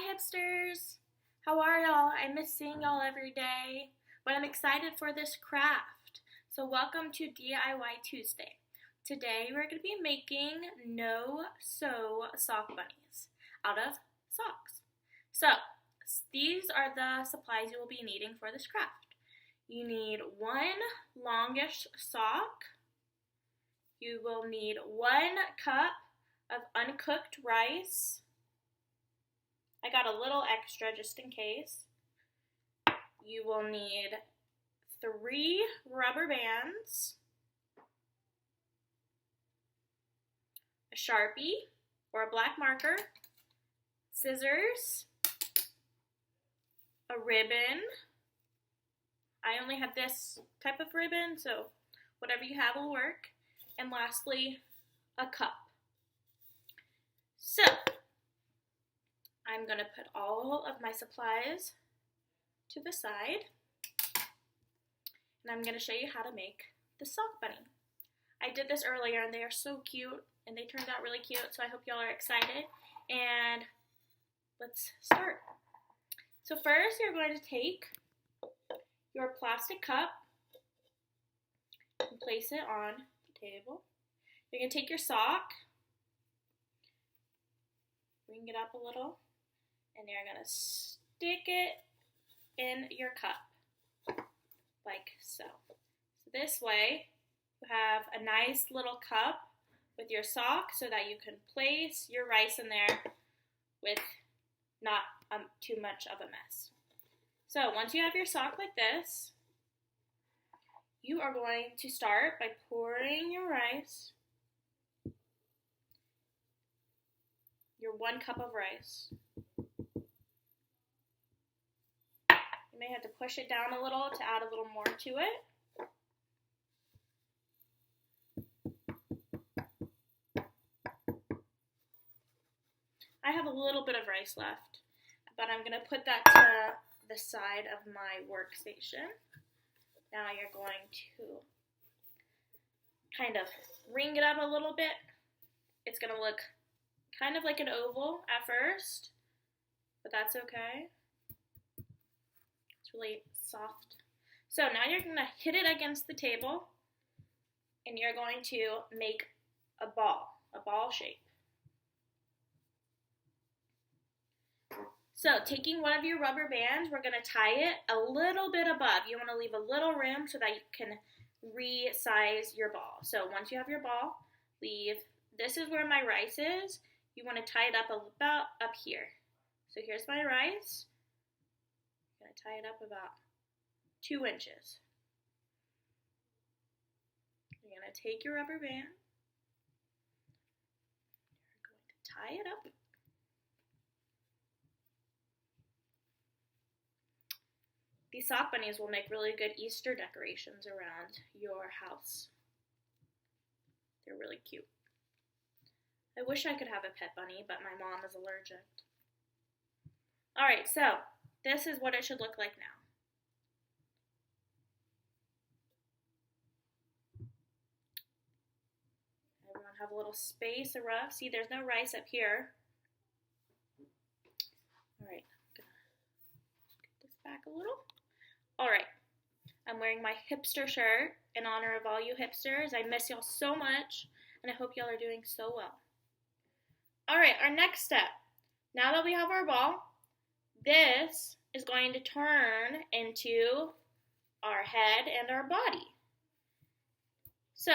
hipsters! How are y'all? I miss seeing y'all every day, but I'm excited for this craft. So welcome to DIY Tuesday. Today we're going to be making no-sew sock bunnies out of socks. So these are the supplies you will be needing for this craft. You need one longish sock. You will need 1 cup of uncooked rice. I got a little extra just in case. You will need 3 rubber bands, a Sharpie or a black marker, scissors, a ribbon. I only have this type of ribbon, so whatever you have will work. And lastly, a cup. So, I'm going to put all of my supplies to the side, and I'm going to show you how to make the sock bunny. I did this earlier, and they are so cute, and they turned out really cute, so I hope y'all are excited, and let's start. So first, you're going to take your plastic cup and place it on the table. You're going to take your sock, bring it up a little, and you're going to stick it in your cup, like so. So this way, you have a nice little cup with your sock so that you can place your rice in there with not too much of a mess. So once you have your sock like this, you are going to start by pouring your rice, your 1 cup of rice. You may have to push it down a little to add a little more to it. I have a little bit of rice left, but I'm going to put that to the side of my workstation. Now you're going to kind of ring it up a little bit. It's going to look kind of like an oval at first, but that's okay. It's really soft. So now you're going to hit it against the table, and you're going to make a ball shape. So taking one of your rubber bands, we're going to tie it a little bit above. You want to leave a little room so that you can resize your ball. So once you have your ball, this is where my rice is. You want to tie it up about up here. So here's my rice. I'm going to tie it up about 2 inches. You're going to take your rubber band. You're going to tie it up. These sock bunnies will make really good Easter decorations around your house. They're really cute. I wish I could have a pet bunny, but my mom is allergic. Alright, so this is what it should look like now. I want to have a little space around. See, there's no rice up here. Alright, I'm going to get this back a little. Alright, I'm wearing my hipster shirt in honor of all you hipsters. I miss y'all so much, and I hope y'all are doing so well. Alright, our next step. Now that we have our ball, this is going to turn into our head and our body. So,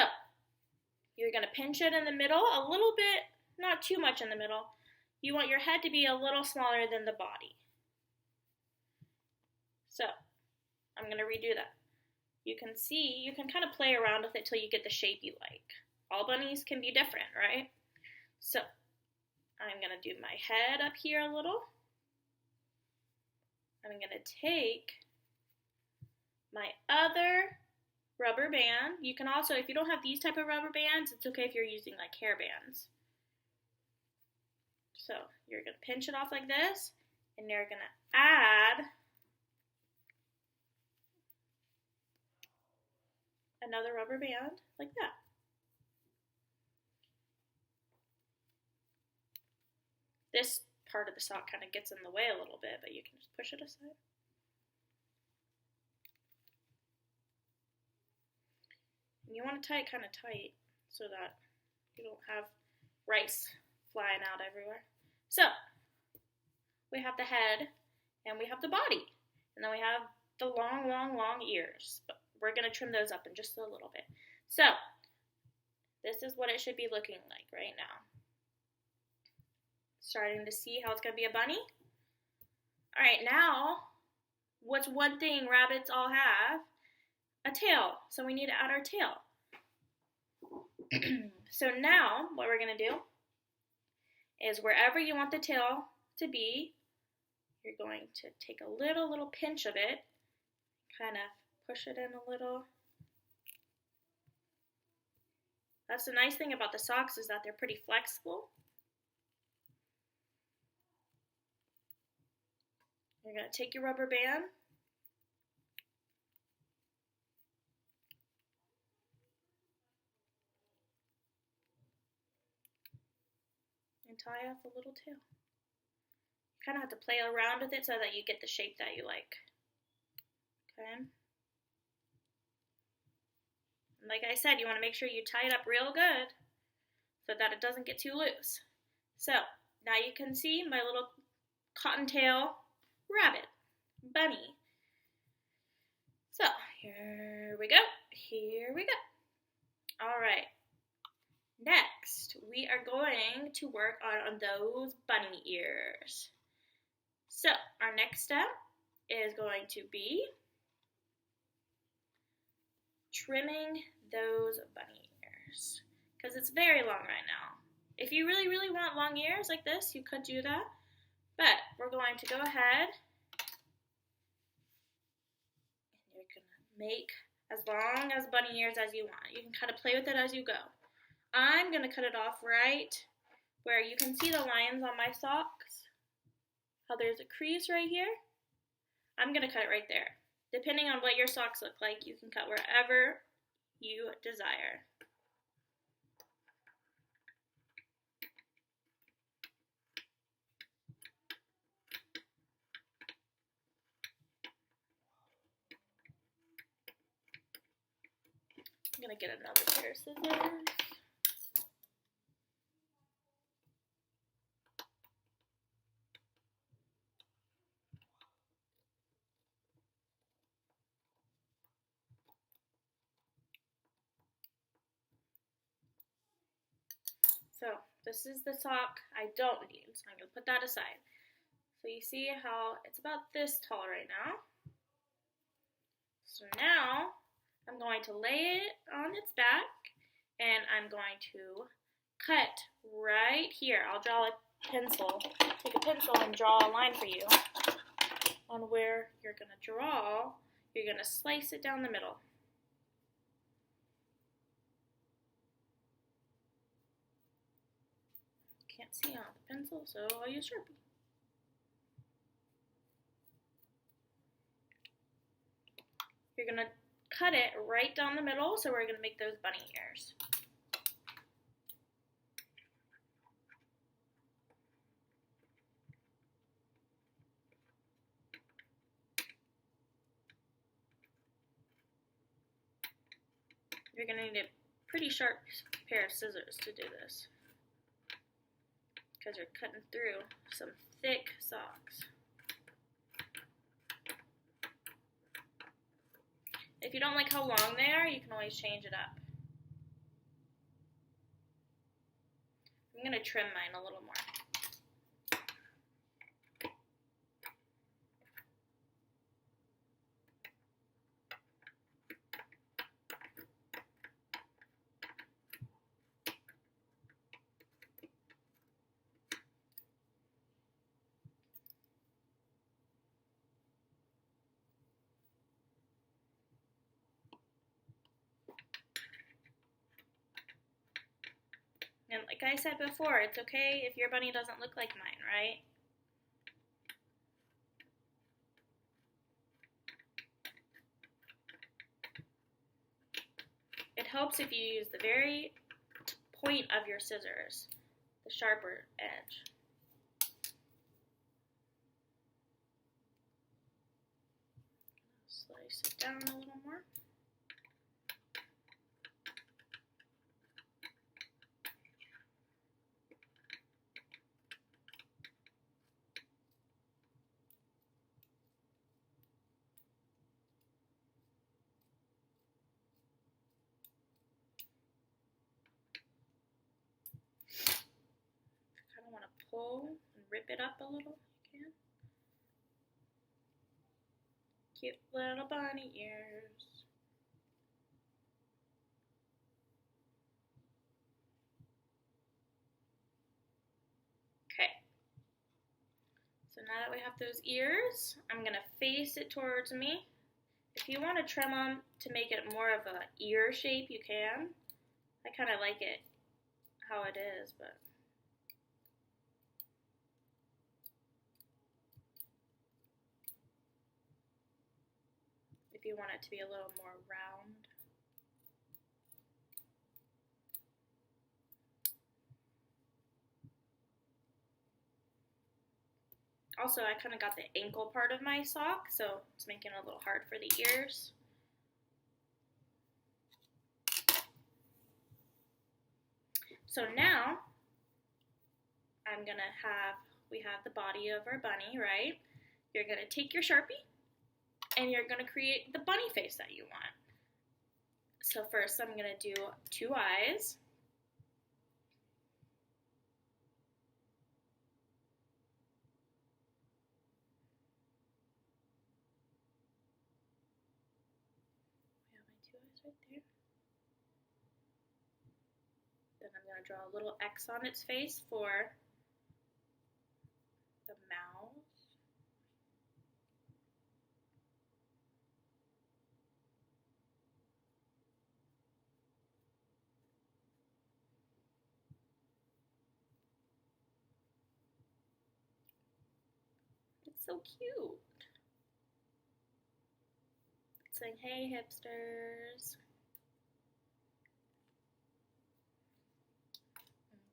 you're going to pinch it in the middle, a little bit, not too much in the middle. You want your head to be a little smaller than the body. So, I'm going to redo that. You can see, you can kind of play around with it till you get the shape you like. All bunnies can be different, right? So, I'm going to do my head up here a little. I'm going to take my other rubber band. You can also, if you don't have these type of rubber bands, it's okay if you're using like hair bands. So, you're going to pinch it off like this, and you're going to add another rubber band like that. This part of the sock kind of gets in the way a little bit, but you can just push it aside. And you want to tie it kind of tight so that you don't have rice flying out everywhere. So, we have the head, and we have the body, and then we have the long, long, long ears. But we're going to trim those up in just a little bit. So, this is what it should be looking like right now. Starting to see how it's going to be a bunny? Alright, now, what's one thing rabbits all have? A tail. So we need to add our tail. So now, what we're going to do is wherever you want the tail to be, you're going to take a little pinch of it, kind of push it in a little. That's the nice thing about the socks is that they're pretty flexible. You're going to take your rubber band and tie off a little tail. You kind of have to play around with it so that you get the shape that you like. Okay? And like I said, you want to make sure you tie it up real good so that it doesn't get too loose. So, now you can see my little cottontail rabbit, bunny. So, here we go. Here we go. All right. Next, we are going to work on those bunny ears. So, our next step is going to be trimming those bunny ears because it's very long right now. If you really, really want long ears like this, you could do that. But we're going to go ahead and you're going to make as long as bunny ears as you want. You can kind of play with it as you go. I'm going to cut it off right where you can see the lines on my socks. How there's a crease right here. I'm going to cut it right there. Depending on what your socks look like, you can cut wherever you desire. I'm going to get another pair of scissors. So this is the sock I don't need, so I'm going to put that aside. So you see how it's about this tall right now. So now I'm going to lay it on its back and I'm going to cut right here. I'll draw a pencil, take a pencil and draw a line for you on where you're going to draw. You're going to slice it down the middle. Can't see on the pencil, so I'll use Sharpie. You're going to cut it right down the middle, so we're going to make those bunny ears. You're going to need a pretty sharp pair of scissors to do this, because you're cutting through some thick socks. If you don't like how long they are, you can always change it up. I'm going to trim mine a little more. And like I said before, it's okay if your bunny doesn't look like mine, right? It helps if you use the very point of your scissors, the sharper edge. Slice it down a little more. Kind of want to pull and rip it up a little, you can. Cute little bunny ears. Okay. So now that we have those ears, I'm going to face it towards me. If you want to trim them to make it more of an ear shape, you can. I kind of like it how it is, but if you want it to be a little more round. Also, I kind of got the ankle part of my sock, so it's making it a little hard for the ears. So now, we have the body of our bunny, right? You're going to take your Sharpie, and you're going to create the bunny face that you want. So first, I'm going to do 2 eyes. Right there. Then I'm going to draw a little X on its face for the mouth. It's so cute. It's saying, hey hipsters.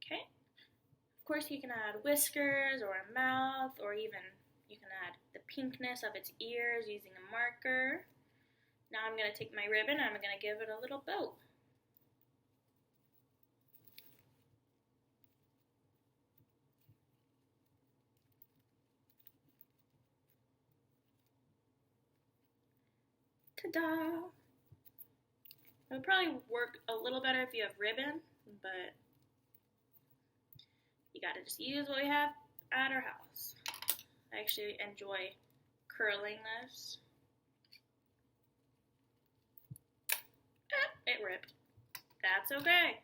Okay. Of course you can add whiskers or a mouth, or even you can add the pinkness of its ears using a marker. Now I'm going to take my ribbon and I'm going to give it a little bow. Ta-da! It would probably work a little better if you have ribbon, but you gotta just use what we have at our house. I actually enjoy curling this. It ripped. That's okay.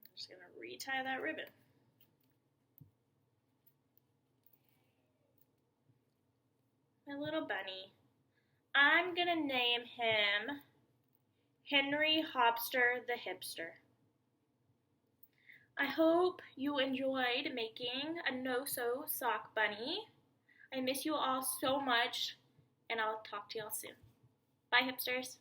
I'm just gonna retie that ribbon. My little bunny. I'm gonna name him Henry Hopster the Hipster. I hope you enjoyed making a no-sew sock bunny. I miss you all so much, and I'll talk to y'all soon. Bye, hipsters.